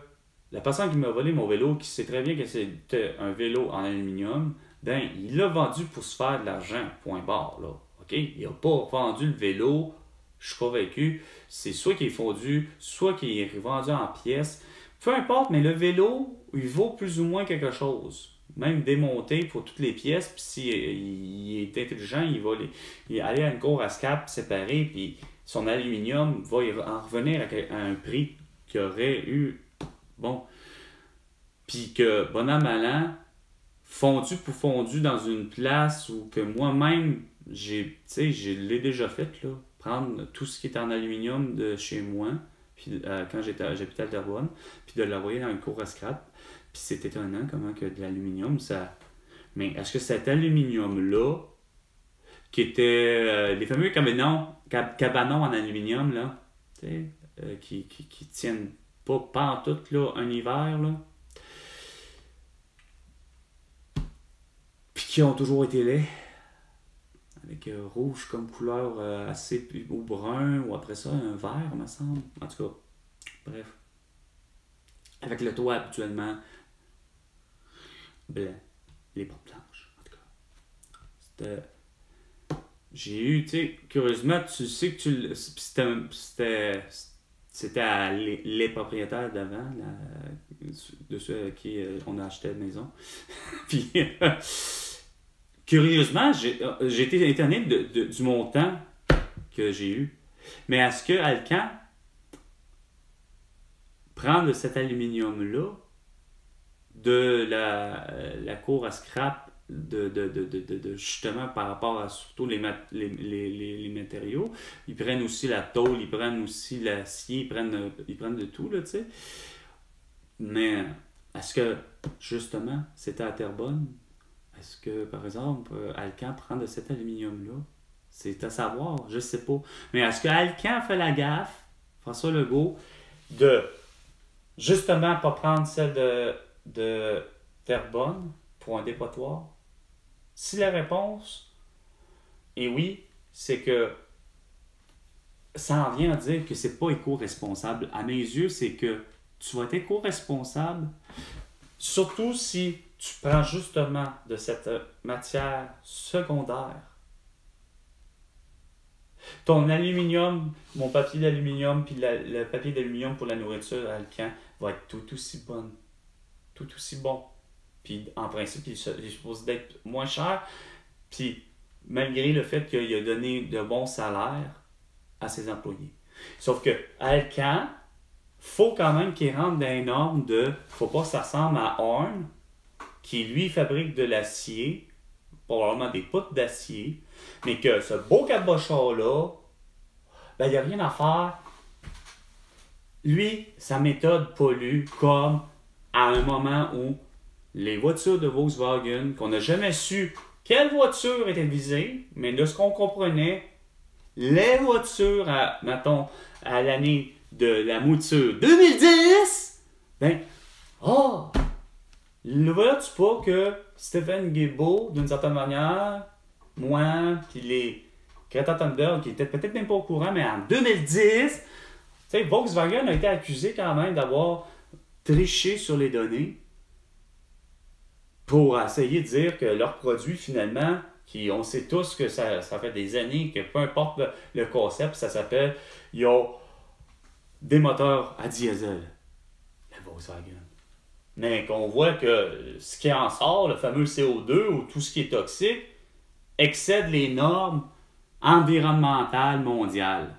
la personne qui m'a volé mon vélo, qui sait très bien que c'était un vélo en aluminium, ben, il l'a vendu pour se faire de l'argent, point barre, là. OK? Il n'a pas vendu le vélo, je suis convaincu. C'est soit qu'il est fondu, soit qu'il est vendu en pièces. Peu importe, mais le vélo, il vaut plus ou moins quelque chose. Même démonté pour toutes les pièces, puis s'il est intelligent, il va aller à une cour à scrap séparée, puis son aluminium va en revenir à un prix qu'il aurait eu. Bon. Puis que, bon an, mal an, fondu pour fondu dans une place où que moi-même, je l'ai déjà fait, là. Prendre tout ce qui est en aluminium de chez moi, puis quand j'habitais à Terrebonne, puis de l'envoyer dans une cour à scrap. Puis c'est étonnant comment que de l'aluminium, ça... Mais est-ce que cet aluminium-là, qui était les fameux cabanons en aluminium, là, qui tiennent pas en tout là, un hiver, là, puis qui ont toujours été laids, avec rouge comme couleur assez ou brun, ou après ça, un vert, me semble. En tout cas, bref. Avec le toit habituellement blanc, les portes blanches, en tout cas. J'ai eu, tu sais, curieusement, tu sais que c'était à les propriétaires d'avant, de ceux à qui on a acheté la maison. Puis, curieusement, j'ai été étonné du montant que j'ai eu. Mais est-ce que Alcan prend de cet aluminium-là de la cour à scrap justement par rapport à surtout les matériaux. Ils prennent aussi la tôle, ils prennent aussi l'acier, ils prennent de tout, là, tu sais. Mais est-ce que, justement, c'était à Terrebonne? Est-ce que, par exemple, Alcan prend de cet aluminium-là? C'est à savoir, je sais pas. Mais est-ce que Alcan fait la gaffe, François Legault, de justement pas prendre celle de Terrebonne pour un dépotoir? Si la réponse est oui, c'est que ça en vient à dire que c'est pas éco-responsable. À mes yeux, c'est que tu vas être éco-responsable, surtout si tu prends justement de cette matière secondaire. Ton aluminium, mon papier d'aluminium, puis le papier d'aluminium pour la nourriture à Alcan va être tout aussi bon. Tout aussi bon. Puis en principe, il est supposé d'être moins cher. Puis malgré le fait qu'il a donné de bons salaires à ses employés. Sauf que Alcan, faut quand même qu'il rentre dans les normes de... Faut pas que ça ressemble à Horn, qui lui fabrique de l'acier, probablement des poutres d'acier, mais que ce beau cabochon-là, ben il n'y a rien à faire. Lui, sa méthode pollue comme à un moment où les voitures de Volkswagen, qu'on n'a jamais su quelle voiture était visée, mais de ce qu'on comprenait, les voitures, mettons, à l'année de la mouture 2010, ben, le vois-tu pas que Stephen Guilbeault, d'une certaine manière, moi, puis les Greta Thunberg, qui étaient peut-être même pas au courant, mais en 2010, tu sais, Volkswagen a été accusé quand même d'avoir triché sur les données pour essayer de dire que leurs produits, finalement, on sait tous que ça fait des années que peu importe le concept, ça s'appelle, ils ont des moteurs à diesel, la Volkswagen. Mais qu'on voit que ce qui en sort, le fameux CO2 ou tout ce qui est toxique, excède les normes environnementales mondiales.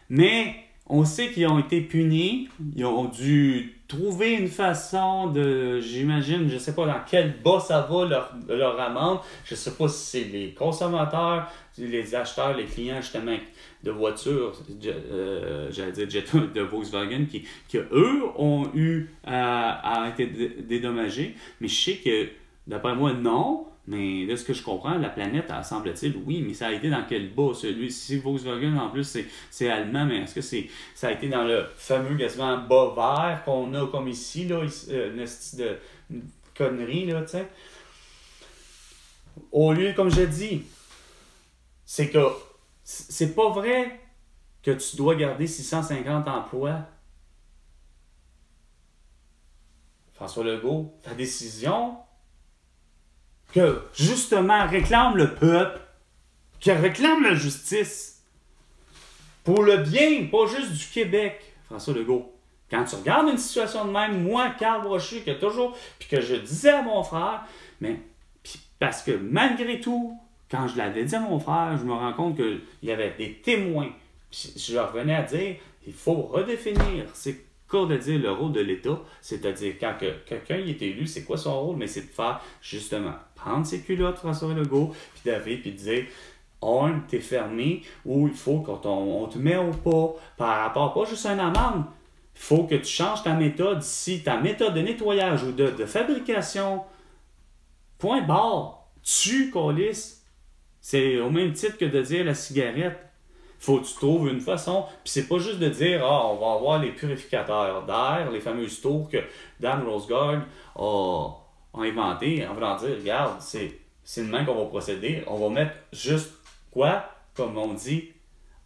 Mais on sait qu'ils ont été punis, ils ont dû trouver une façon de, j'imagine, je ne sais pas dans quel bas ça va leur amende, je ne sais pas si c'est les consommateurs, les acheteurs, les clients justement de voitures, j'allais dire Jetta de Volkswagen, qui eux ont eu à être dédommagés, mais je sais que d'après moi non, Mais de ce que je comprends, la planète, elle semble-t-il, oui, mais ça a été dans quel bas? Si Volkswagen, en plus, c'est allemand, mais est-ce que ça a été dans le fameux quasiment bas vert qu'on a comme ici, là, une connerie, là, tu sais? Au lieu, comme je dis, c'est que c'est pas vrai que tu dois garder 650 emplois. François Legault, ta décision que, justement, réclame le peuple, qui réclame la justice, pour le bien, pas juste du Québec, François Legault. Quand tu regardes une situation de même, moi, Carl Brochu, que toujours, puis que je disais à mon frère, mais, parce que malgré tout, quand je l'avais dit à mon frère, je me rends compte qu'il y avait des témoins. Puis je revenais à dire, il faut redéfinir, c'est quoi de dire le rôle de l'État, c'est-à-dire quand quelqu'un est élu, c'est quoi son rôle, mais c'est de faire, justement, prendre ses culottes, François Legault, puis d'arriver, puis de dire, t'es fermé, ou il faut qu'on te met au pas, par rapport, pas juste à une amende, il faut que tu changes ta méthode, si ta méthode de nettoyage ou de fabrication, point barre, tu câlisse. C'est au même titre que de dire la cigarette. Faut que tu trouves une façon. Puis c'est pas juste de dire, on va avoir les purificateurs d'air, les fameuses tours que Dan Rosegard a inventé, en voulant dire, regarde, c'est le même qu'on va procéder. On va mettre juste quoi, comme on dit,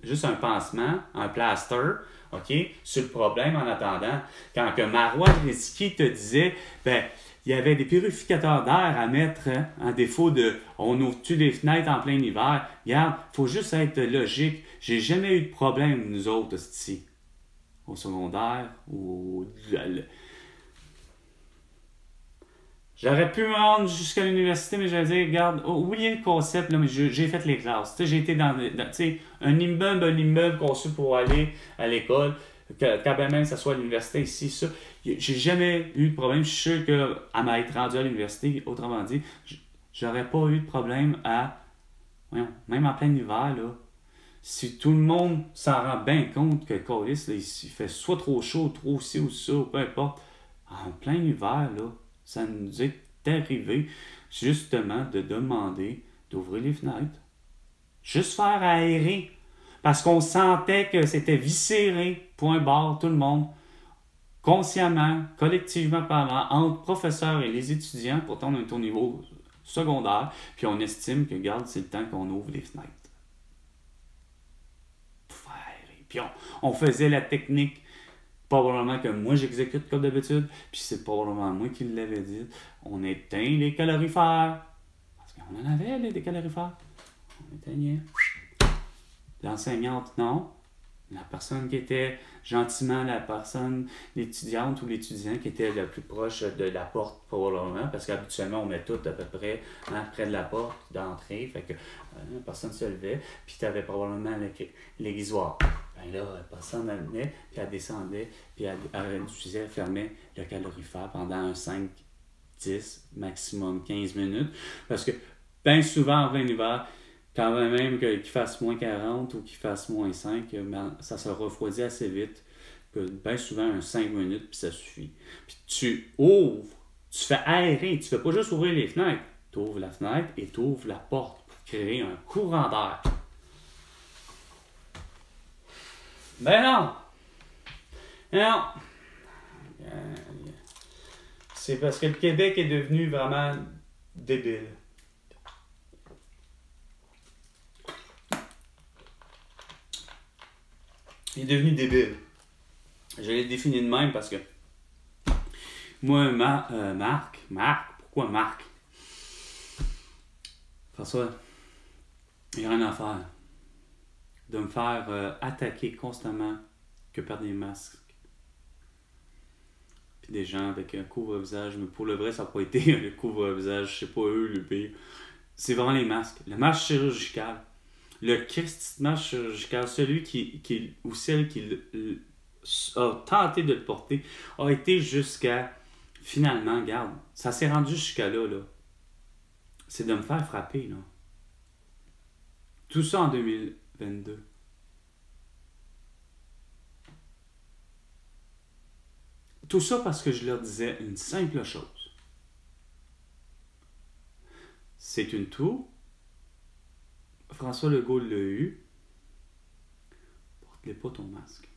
juste un pansement, un plaster, OK, sur le problème en attendant. Quand que Marois Risky te disait, il y avait des purificateurs d'air à mettre en défaut de on ouvre-tu les fenêtres en plein hiver. Regarde, il faut juste être logique. J'ai jamais eu de problème, nous autres, ici, au secondaire ou j'aurais pu me rendre jusqu'à l'université, mais j'allais dire, regarde, oubliez le concept, là, mais j'ai fait les classes. J'ai été dans un immeuble conçu pour aller à l'école. Quand même ça soit à l'université ici, ça, j'ai jamais eu de problème. Je suis sûr qu'à m'être rendu à l'université, autrement dit, j'aurais pas eu de problème même en plein hiver, là, si tout le monde s'en rend bien compte que Callis, il fait soit trop chaud, trop ci ou ça, ou peu importe, en plein hiver, là, ça nous est arrivé justement de demander d'ouvrir les fenêtres. Juste faire aérer. Parce qu'on sentait que c'était viscéré, point barre, tout le monde, consciemment, collectivement parlant, entre professeurs et les étudiants, pourtant on est au niveau secondaire, puis on estime que, regarde, c'est le temps qu'on ouvre les fenêtres. Pour faire aérer. Puis on faisait la technique, probablement que moi j'exécute comme d'habitude, puis c'est probablement moi qui l'avais dit, on éteint les calorifères. Parce qu'on en avait, des calorifères. On éteignait. L'enseignante, non. La personne qui était gentiment l'étudiante ou l'étudiant qui était le plus proche de la porte, probablement, parce qu'habituellement, on met tout à peu près près de la porte d'entrée. Fait que la personne se levait, puis tu avais probablement l'aiguisoir. Là, la personne elle venait, puis elle descendait, puis elle réduisait, elle fermait le calorifère pendant un 5, 10, maximum 15 minutes. Parce que, bien souvent, en plein hiver, quand même qu'il fasse moins 40 ou qu'il fasse moins 5, ça se refroidit assez vite. Bien souvent, un 5 minutes, puis ça suffit. Puis tu ouvres, tu fais aérer, tu fais pas juste ouvrir les fenêtres. Tu ouvres la fenêtre et tu ouvres la porte pour créer un courant d'air. Ben non! Non! C'est parce que le Québec est devenu vraiment débile. Il est devenu débile. Je l'ai défini de même parce que moi, Marc, pourquoi Marc? François, il n'y a rien à faire. De me faire attaquer constamment que par des masques. Puis des gens avec un couvre-visage. Mais pour le vrai, ça n'a pas été le couvre-visage. Je sais pas eux, le pire. C'est vraiment les masques. Le masque chirurgical. Le Christ masque chirurgical, celui qui ou celle qui a tenté de le porter, a été jusqu'à, finalement, regarde, ça s'est rendu jusqu'à là. C'est de me faire frapper, là. Tout ça en 2022. Tout ça parce que je leur disais une simple chose. c'est une toux. François Legault l'a eu. Porte-les pas ton masque.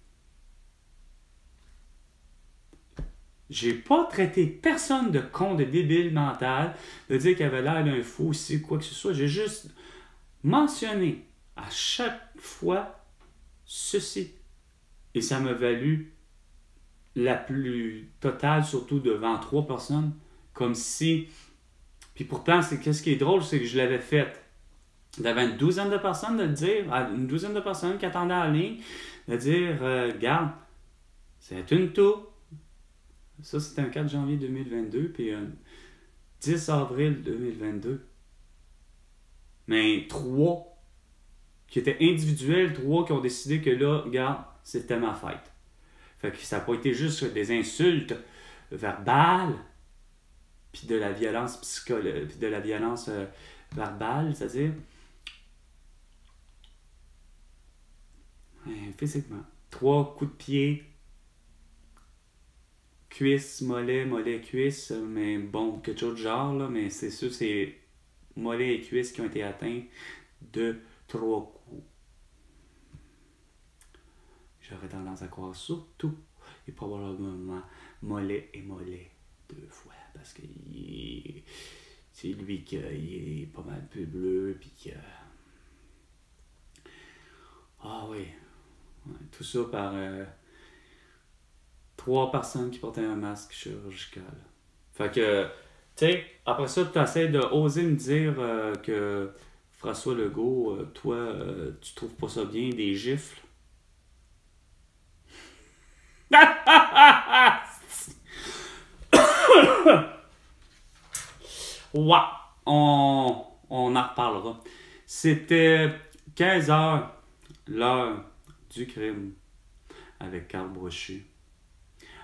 J'ai pas traité personne de con, de débile mental, de dire qu'il avait l'air d'un fou aussi, quoi que ce soit. J'ai juste mentionné à chaque fois ceci. Et ça m'a valu la plus totale, surtout devant 3 personnes, comme si... Puis pourtant, qu'est-ce qui est drôle, c'est que je l'avais fait devant une douzaine de personnes, de le dire, une douzaine de personnes qui attendaient en ligne, de dire, regarde, c'est une toux. Ça, c'était un 4 janvier 2022, puis un 10 avril 2022. Mais 3 qui étaient individuels, 3 qui ont décidé que là, regarde, c'était ma fête. Fait que ça n'a pas été juste des insultes verbales, puis de la violence psychologique, puis de la violence verbale, c'est-à-dire physiquement. 3 coups de pied, cuisse, mollet, cuisse, mais bon, quelque chose de genre, là, mais c'est sûr, c'est mollet et cuisse qui ont été atteints de 3 coups. J'aurais tendance à croire surtout, et probablement mollet et mollet 2 fois, parce que c'est lui qui est pas mal plus bleu, puis que... Ah oui, ouais, tout ça par 3 personnes qui portaient un masque chirurgical. Fait que, tu sais, après ça, tu essaies d'oser me dire que François Legault, toi, tu trouves pas ça bien, des gifles. Ouais, on en reparlera. C'était 15h, l'heure du crime, avec Carl Brochu.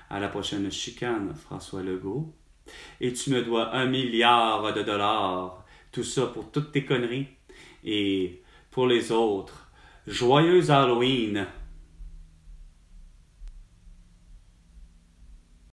À la prochaine chicane, François Legault. Et tu me dois $1 milliard. Tout ça pour toutes tes conneries. Et pour les autres, joyeux Halloween.